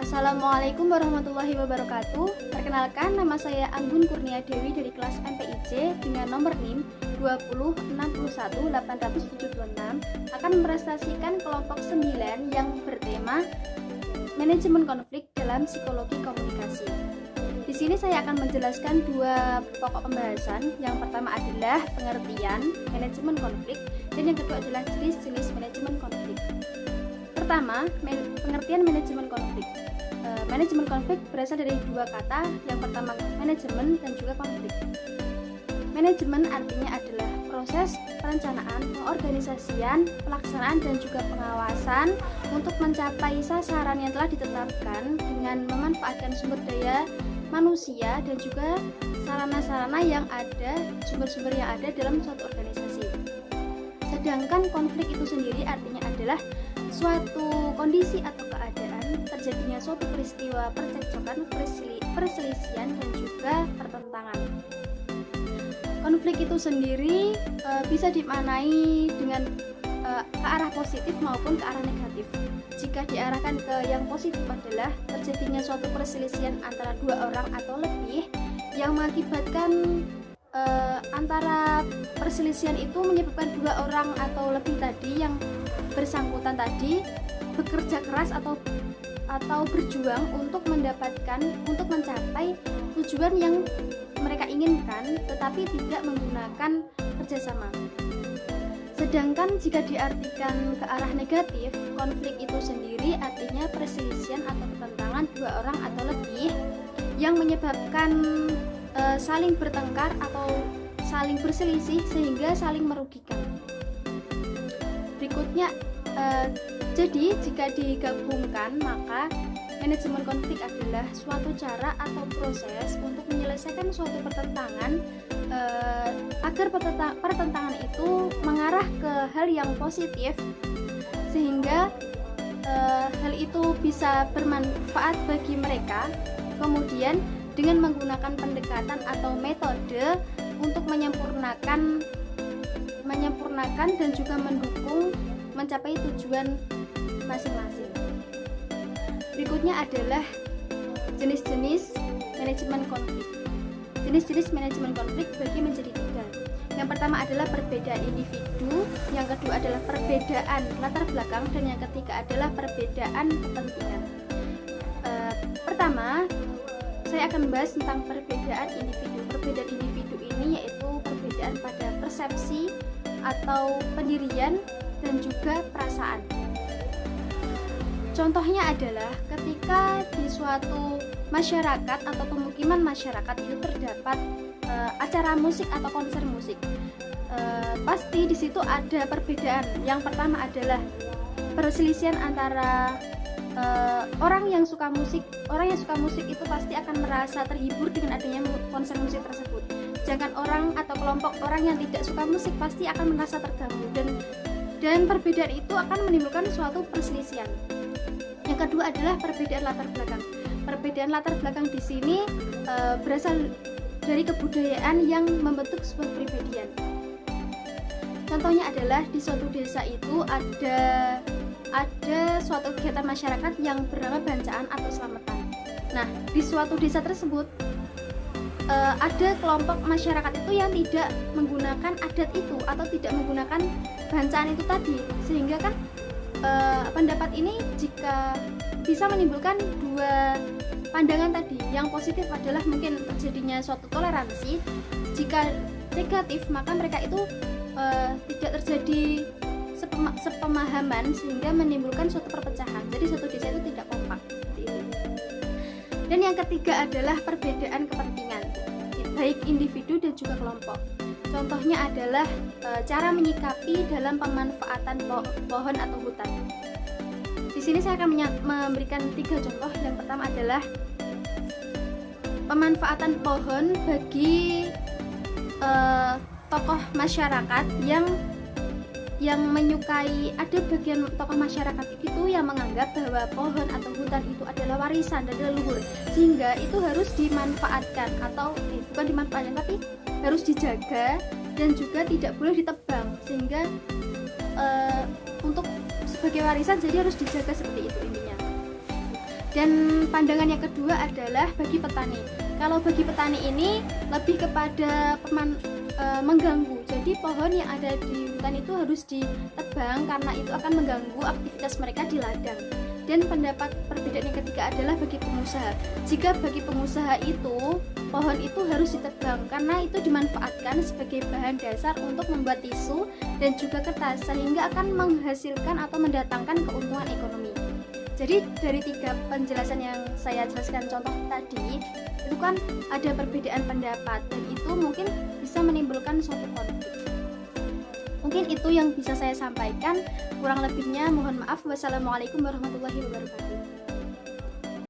Assalamualaikum warahmatullahi wabarakatuh. Perkenalkan, nama saya Anggun Kurnia Dewi dari kelas MPIC dengan nomor NIM 2061876 akan meprestasikan kelompok 9 yang bertema manajemen konflik dalam psikologi komunikasi. Di sini saya akan menjelaskan dua pokok pembahasan. Yang pertama adalah pengertian manajemen konflik dan yang kedua adalah jenis-jenis manajemen konflik. Pertama, pengertian manajemen konflik. Manajemen konflik berasal dari dua kata, yang pertama manajemen dan juga konflik. Manajemen artinya adalah proses perencanaan, pengorganisasian, pelaksanaan dan juga pengawasan untuk mencapai sasaran yang telah ditetapkan dengan memanfaatkan sumber daya manusia dan juga sarana-sarana yang ada, sumber-sumber yang ada dalam suatu organisasi. Sedangkan konflik itu sendiri artinya adalah suatu kondisi atau keadaan terjadinya suatu peristiwa percekcokan, perselisihan dan juga pertentangan. Konflik itu sendiri bisa dimaknai dengan ke arah positif maupun ke arah negatif. Jika diarahkan ke yang positif adalah terjadinya suatu perselisihan antara dua orang atau lebih yang mengakibatkan antara perselisihan itu menyebabkan dua orang atau lebih tadi yang bersangkutan tadi bekerja keras atau berjuang untuk mencapai tujuan yang mereka inginkan, tetapi tidak menggunakan kerjasama. Sedangkan jika diartikan ke arah negatif, konflik itu sendiri artinya perselisihan atau pertentangan dua orang atau lebih yang menyebabkan saling bertengkar atau saling berselisih sehingga saling merugikan. Berikutnya, jadi jika digabungkan maka manajemen konflik adalah suatu cara atau proses untuk menyelesaikan suatu pertentangan agar pertentangan itu mengarah ke hal yang positif sehingga hal itu bisa bermanfaat bagi mereka. Kemudian dengan menggunakan pendekatan atau metode untuk menyempurnakan dan juga mendukung mencapai tujuan masing-masing. Berikutnya adalah jenis-jenis manajemen konflik. Jenis-jenis manajemen konflik bagi menjadi tiga. Yang pertama adalah perbedaan individu, yang kedua adalah perbedaan latar belakang, dan yang ketiga adalah perbedaan kepentingan. Pertama, saya akan membahas tentang perbedaan individu. Perbedaan individu ini yaitu perbedaan pada persepsi atau pendirian dan juga perasaan. Contohnya adalah ketika di suatu masyarakat atau pemukiman masyarakat itu terdapat acara musik atau konser musik. Pasti di situ ada perbedaan. Yang pertama adalah perselisihan antara orang yang suka musik itu pasti akan merasa terhibur dengan adanya konser musik tersebut. Sedangkan orang atau kelompok orang yang tidak suka musik pasti akan merasa terganggu dan perbedaan itu akan menimbulkan suatu perselisihan. Yang kedua adalah perbedaan latar belakang. Perbedaan latar belakang di sini berasal dari kebudayaan yang membentuk sebuah kepribadian. Contohnya adalah di suatu desa itu ada suatu kegiatan masyarakat yang bernama bancaan atau selamatan. Nah, di suatu desa tersebut ada kelompok masyarakat itu yang tidak menggunakan adat itu atau tidak menggunakan bancaan itu tadi, sehingga kan pendapat ini jika bisa menimbulkan dua pandangan tadi. Yang positif adalah mungkin terjadinya suatu toleransi, jika negatif maka mereka itu tidak terjadi sepemahaman sehingga menimbulkan suatu perpecahan. Jadi suatu desa itu tidak kompak seperti itu. Dan yang ketiga adalah perbedaan kepentingan, baik individu dan juga kelompok. Contohnya adalah cara menyikapi dalam pemanfaatan pohon atau hutan. Di sini saya akan memberikan 3 contoh. Yang pertama adalah pemanfaatan pohon bagi tokoh masyarakat yang menyukai, ada bagian tokoh masyarakat itu yang menganggap bahwa pohon atau hutan itu adalah warisan dan leluhur, sehingga itu harus dimanfaatkan atau bukan dimanfaatkan tapi harus dijaga dan juga tidak boleh ditebang, sehingga untuk sebagai warisan jadi harus dijaga seperti itu intinya. Dan pandangan yang kedua adalah bagi petani. Kalau bagi petani ini lebih kepada mengganggu. Jadi pohon yang ada di hutan itu harus ditebang karena itu akan mengganggu aktivitas mereka di ladang. Dan pendapat perbedaan yang ketiga adalah bagi pengusaha. Jika bagi pengusaha itu pohon itu harus ditebang karena itu dimanfaatkan sebagai bahan dasar untuk membuat tisu dan juga kertas, sehingga akan menghasilkan atau mendatangkan keuntungan ekonomi. Jadi dari 3 penjelasan yang saya jelaskan contoh tadi, itu kan ada perbedaan pendapat dan itu mungkin bisa menimbulkan suatu konflik. Mungkin itu yang bisa saya sampaikan, kurang lebihnya mohon maaf. Wassalamualaikum warahmatullahi wabarakatuh.